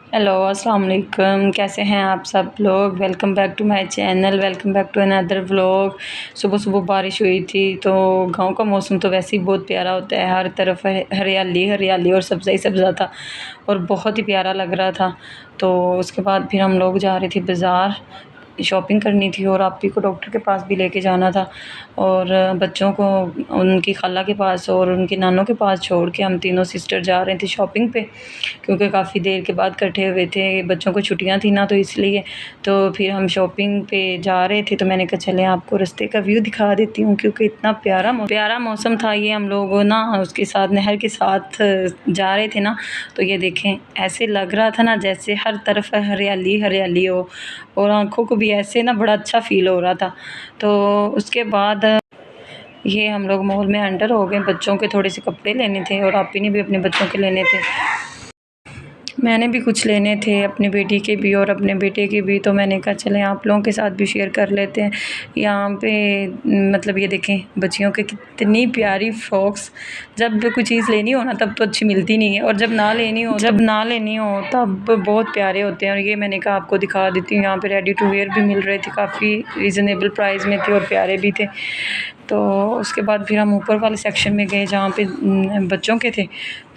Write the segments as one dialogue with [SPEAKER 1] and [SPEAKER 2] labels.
[SPEAKER 1] Hello अस्सलाम वालेकुम। कैसे हैं आप सब लोग। Welcome back to my channel, welcome back to another vlog. सुबह सुबह बारिश हुई थी तो गांव का मौसम तो वैसे ही बहुत प्यारा होता है। हर तरफ हरियाली हरियाली और सब्ज़ा ही सब्ज़ा था और बहुत ही प्यारा लग रहा था। तो उसके बाद फिर हम लोग जा रहे थे बाज़ार, शॉपिंग करनी थी और आप ही को डॉक्टर के पास भी लेके जाना था और बच्चों को उनकी खाला के पास और उनकी नानों के पास छोड़ के हम तीनों सिस्टर जा रहे थे शॉपिंग पे, क्योंकि काफ़ी देर के बाद इकट्ठे हुए थे। बच्चों को छुट्टियां थी ना, तो इसलिए तो फिर हम शॉपिंग पे जा रहे थे। तो मैंने कहा चले आपको रास्ते का व्यू दिखा देती हूँ, क्योंकि इतना प्यारा मौसम था। ये हम लोग ना उसके साथ नहर के साथ जा रहे थे ना, तो ये देखें ऐसे लग रहा था ना जैसे हर तरफ हरियाली हरियाली हो और आँखों को भी ऐसे ना बड़ा अच्छा फ़ील हो रहा था। तो उसके बाद ये हम लोग मॉल में एंटर हो गए। बच्चों के थोड़े से कपड़े लेने थे और आप ही ने भी अपने बच्चों के लेने थे। मैंने भी कुछ लेने थे, अपनी बेटी के भी और अपने बेटे के भी। तो मैंने कहा चलें आप लोगों के साथ भी शेयर कर लेते हैं। यहाँ पे मतलब ये देखें बच्चियों के कितनी प्यारी फ्रॉक्स। जब कोई चीज़ लेनी हो ना तब तो अच्छी मिलती नहीं है, और जब ना लेनी हो तब बहुत प्यारे होते हैं। और ये मैंने कहा आपको दिखा देती हूँ। यहाँ पे रेडी टू वेयर भी मिल रहे थे, काफ़ी रीज़नेबल प्राइस में थे और प्यारे भी थे। तो उसके बाद फिर हम ऊपर वाले सेक्शन में गए जहाँ पे बच्चों के थे।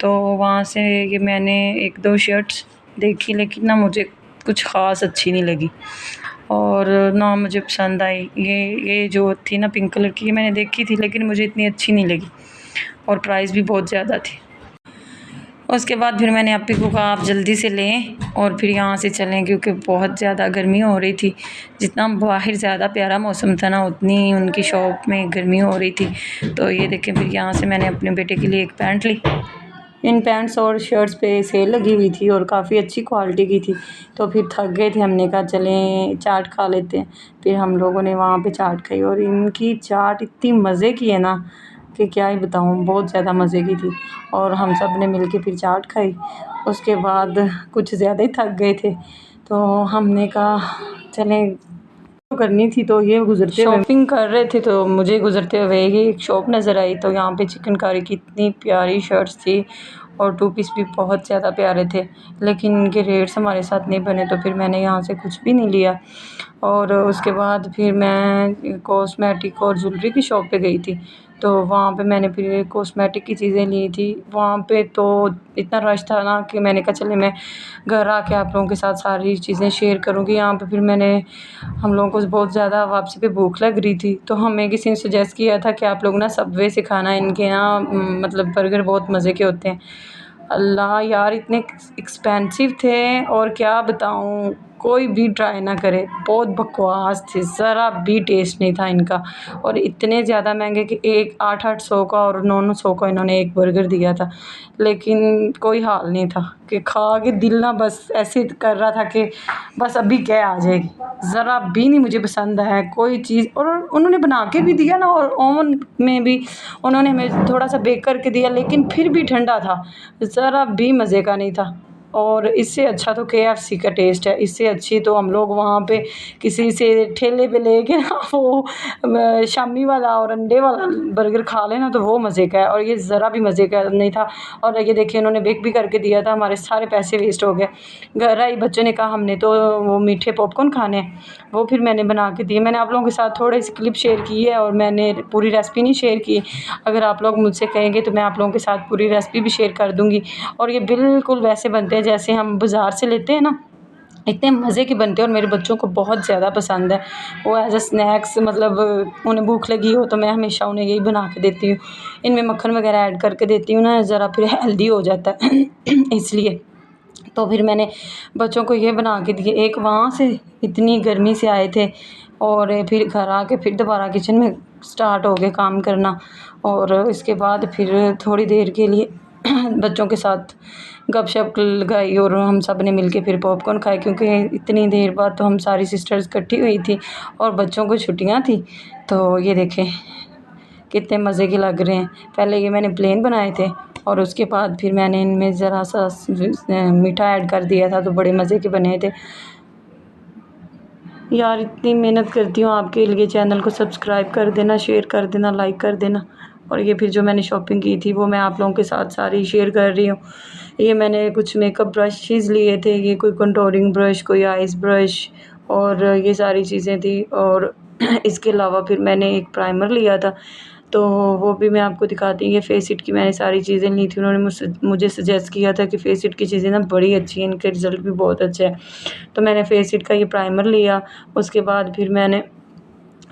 [SPEAKER 1] तो वहाँ से ये मैंने एक दो शर्ट्स देखी, लेकिन ना मुझे कुछ ख़ास अच्छी नहीं लगी और ना मुझे पसंद आई। ये जो थी ना पिंक कलर की, ये मैंने देखी थी लेकिन मुझे इतनी अच्छी नहीं लगी और प्राइस भी बहुत ज़्यादा थी। उसके बाद फिर मैंने अपी को कहा आप जल्दी से लें और फिर यहाँ से चलें, क्योंकि बहुत ज़्यादा गर्मी हो रही थी। जितना बाहर ज़्यादा प्यारा मौसम था ना, उतनी ही उनकी शॉप में गर्मी हो रही थी। तो ये देखें फिर यहाँ से मैंने अपने बेटे के लिए एक पैंट ली। इन पैंट्स और शर्ट्स पे सेल लगी हुई थी और काफ़ी अच्छी क्वालिटी की थी। तो फिर थक गए थे, हमने कहा चलें चाट खा लेते हैं। फिर हम लोगों ने वहाँ पे चाट खाई और इनकी चाट इतनी मज़े की है ना कि क्या ही बताऊँ, बहुत ज़्यादा मज़े की थी। और हम सब ने मिल के फिर चाट खाई। उसके बाद कुछ ज़्यादा ही थक गए थे, तो हमने कहा चलें करनी थी। तो ये गुजरते हुए शॉपिंग कर रहे थे, तो मुझे गुजरते हुए ये एक शॉप नज़र आई। तो यहाँ पे चिकनकारी की इतनी प्यारी शर्ट्स थी और टू पीस भी बहुत ज़्यादा प्यारे थे, लेकिन इनके रेट्स हमारे साथ नहीं बने। तो फिर मैंने यहाँ से कुछ भी नहीं लिया और उसके बाद फिर मैं कॉस्मेटिक और ज्वेलरी की शॉप पे गई थी। तो वहाँ पे मैंने फिर कॉस्मेटिक की चीज़ें ली थी। वहाँ पे तो इतना रश था ना कि मैंने कहा चले मैं घर आके आप लोगों के साथ सारी चीज़ें शेयर करूँगी। यहाँ पे फिर हम लोगों को बहुत ज़्यादा वापसी पे भूख लग रही थी, तो हमें किसी ने सजेस्ट किया था कि आप लोग ना सबवे से खाना, इनके यहाँ मतलब बर्गर बहुत मज़े के होते हैं। अल्लाह यार इतने एक्सपेंसिव थे और क्या बताऊँ, कोई भी ट्राई ना करे, बहुत बकवास थे, ज़रा भी टेस्ट नहीं था इनका। और इतने ज़्यादा महंगे कि एक 800-800 का और 900 का इन्होंने एक बर्गर दिया था। लेकिन कोई हाल नहीं था कि खा के दिल ना बस ऐसे कर रहा था कि बस अभी क्या आ जाएगी। ज़रा भी नहीं मुझे पसंद आया कोई चीज़। और उन्होंने बना के भी दिया ना, और ओवन में भी उन्होंने हमें थोड़ा सा बेक करके दिया, लेकिन फिर भी ठंडा था, ज़रा भी मज़े का नहीं था। और इससे अच्छा तो KFC का टेस्ट है। इससे अच्छी तो हम लोग वहाँ पे किसी से ठेले पे लेके ना वो शामी वाला और अंडे वाला बर्गर खा लेना, तो वो मज़े का है। और ये ज़रा भी मज़े का नहीं था। और ये देखिए उन्होंने बेक भी करके दिया था, हमारे सारे पैसे वेस्ट हो गए। घर आई, बच्चों ने कहा हमने तो वो मीठे पॉपकॉर्न खाने हैं, वो फिर मैंने बना के दिए। मैंने आप लोगों के साथ थोड़ी सी क्लिप शेयर की है और मैंने पूरी रेसिपी नहीं शेयर की। अगर आप लोग मुझसे कहेंगे तो मैं आप लोगों के साथ पूरी रेसिपी भी शेयर कर दूँगी। और ये बिल्कुल वैसे बनते हैं जैसे हम बाज़ार से लेते हैं ना, इतने मज़े के बनते हैं और मेरे बच्चों को बहुत ज़्यादा पसंद है। वो एज़ अ स्नैक्स, मतलब उन्हें भूख लगी हो तो मैं हमेशा उन्हें यही बना के देती हूँ। इनमें मक्खन वगैरह ऐड करके देती हूँ ना, ज़रा फिर हेल्दी हो जाता है इसलिए। तो फिर मैंने बच्चों को ये बना के दिए। एक वहाँ से इतनी गर्मी से आए थे और फिर घर आके फिर दोबारा किचन में स्टार्ट हो गए काम करना। और इसके बाद फिर थोड़ी देर के लिए बच्चों के साथ गपशप लगाई और हम सब ने मिलके फिर पॉपकॉर्न खाए, क्योंकि इतनी देर बाद तो हम सारी सिस्टर्स इकट्ठी हुई थी और बच्चों को छुट्टियां थी। तो ये देखें कितने मज़े के लग रहे हैं। पहले ये मैंने प्लेन बनाए थे और उसके बाद फिर मैंने इनमें ज़रा सा मीठा ऐड कर दिया था, तो बड़े मज़े के बने थे। यार इतनी मेहनत करती हूँ आपके लिए, चैनल को सब्सक्राइब कर देना, शेयर कर देना, लाइक कर देना। और ये फिर जो मैंने शॉपिंग की थी वो मैं आप लोगों के साथ सारी शेयर कर रही हूँ। ये मैंने कुछ मेकअप ब्रशेज़ लिए थे, ये कोई कंटूरिंग ब्रश, कोई आइज़ ब्रश और ये सारी चीज़ें थी। और इसके अलावा फिर मैंने एक प्राइमर लिया था, तो वो भी मैं आपको दिखाती हूँ। ये फेसिट की मैंने सारी चीज़ें ली थी। उन्होंने मुझे सजेस्ट किया था कि फेसिट की चीज़ें ना बड़ी अच्छी हैं, इनके रिज़ल्ट भी बहुत अच्छे हैं। तो मैंने फेसिट का ये प्राइमर लिया, उसके बाद फिर मैंने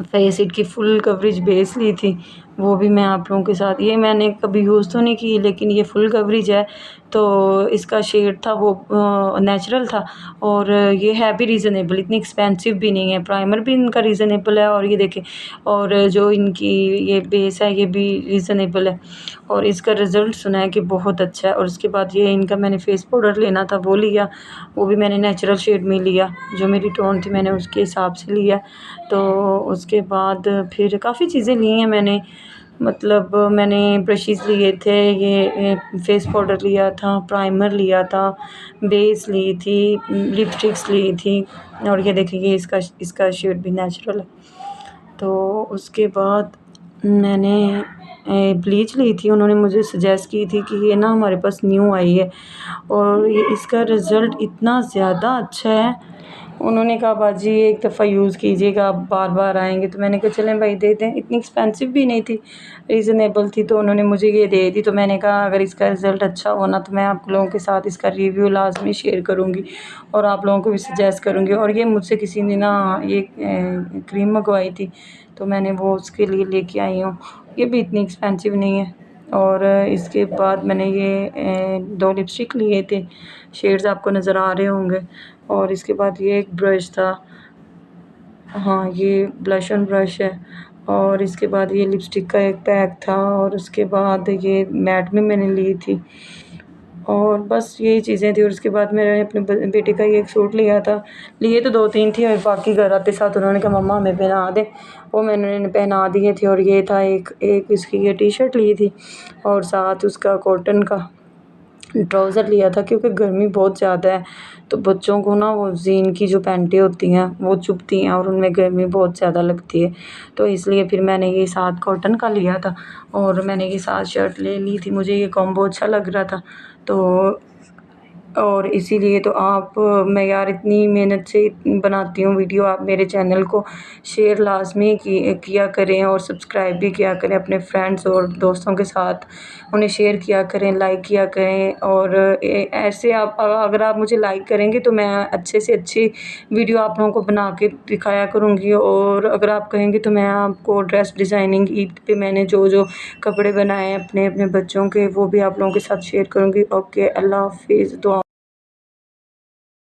[SPEAKER 1] फेसिट की फुल कवरेज बेस ली थी, वो भी मैं आप लोगों के साथ, ये मैंने कभी यूज़ तो नहीं की लेकिन ये फुल कवरेज है। तो इसका शेड था वो नेचुरल था और ये है भी रीज़नेबल, इतनी एक्सपेंसिव भी नहीं है। प्राइमर भी इनका रीज़नेबल है और ये देखें, और जो इनकी ये बेस है ये भी रीज़नेबल है और इसका रिज़ल्ट सुना है कि बहुत अच्छा है। और उसके बाद ये इनका मैंने फेस पाउडर लेना था वो लिया, वो भी मैंने नेचुरल शेड में लिया, जो मेरी टोन थी मैंने उसके हिसाब से लिया। तो उसके बाद फिर काफ़ी चीज़ें ली हैं मैंने, मतलब मैंने ब्रशेज़ लिए थे, ये फेस पाउडर लिया था, प्राइमर लिया था, बेस ली थी, लिपस्टिक्स ली थी और ये देखिए इसका शेड भी नेचुरल है। तो उसके बाद मैंने ब्लीच ली थी, उन्होंने मुझे सजेस्ट की थी कि ये ना हमारे पास न्यू आई है और ये इसका रिज़ल्ट इतना ज़्यादा अच्छा है। उन्होंने कहा बाजी एक दफ़ा यूज़ कीजिएगा, आप बार-बार आएँगे, तो मैंने कहा चलें भाई दे दें। इतनी एक्सपेंसिव भी नहीं थी, रीज़नेबल थी, तो उन्होंने मुझे ये दे दी। तो मैंने कहा अगर इसका रिज़ल्ट अच्छा हुआ ना तो मैं आप लोगों के साथ इसका रिव्यू लाज़मी शेयर करूँगी और आप लोगों को भी सजेस्ट करूँगी। और ये मुझसे किसी ने ना ये क्रीम मंगवाई थी, तो मैंने वो उसके लिए लेके आई हूँ। ये भी इतनी एक्सपेंसिव नहीं है। और इसके बाद मैंने ये 2 लिपस्टिक लिए थे, शेड्स आपको नज़र आ रहे होंगे। और इसके बाद ये एक ब्रश था, हाँ, ये ब्लश ऑन ब्रश है। और इसके बाद ये लिपस्टिक का एक पैक था और उसके बाद ये मैट भी मैंने ली थी और बस यही चीज़ें थी। और उसके बाद मैंने अपने बेटे का ये एक सूट लिया था, लिए तो 2-3 थी और बाकी घर आते साथ उन्होंने कहा मम्मा हमें पहना दे, वो मैंने पहना दिए थे। और ये था एक इसकी ये टी-शर्ट ली थी और साथ उसका कॉटन का ट्राउज़र लिया था, क्योंकि गर्मी बहुत ज़्यादा है तो बच्चों को ना वो जीन की जो पैंटें होती हैं वो चुभती हैं और उनमें गर्मी बहुत ज़्यादा लगती है, तो इसलिए फिर मैंने ये साथ कॉटन का लिया था और मैंने ये साथ शर्ट ले ली थी। मुझे ये कॉम्बो अच्छा लग रहा था, तो और इसीलिए तो मैं यार इतनी मेहनत से बनाती हूँ वीडियो, आप मेरे चैनल को शेयर लाज़मी किया करें और सब्सक्राइब भी किया करें अपने फ्रेंड्स और दोस्तों के साथ, उन्हें शेयर किया करें, लाइक किया करें। और ऐसे आप अगर आप मुझे लाइक करेंगे तो मैं अच्छे से अच्छी वीडियो आप लोगों को बना के दिखाया करूँगी। और अगर आप कहेंगे तो मैं आपको ड्रेस डिज़ाइनिंग, ईद पे मैंने जो कपड़े बनाए हैं अपने बच्चों के, वो भी आप लोगों के साथ शेयर करूँगी। ओके, अल्लाह हाफ़िज़, दुआ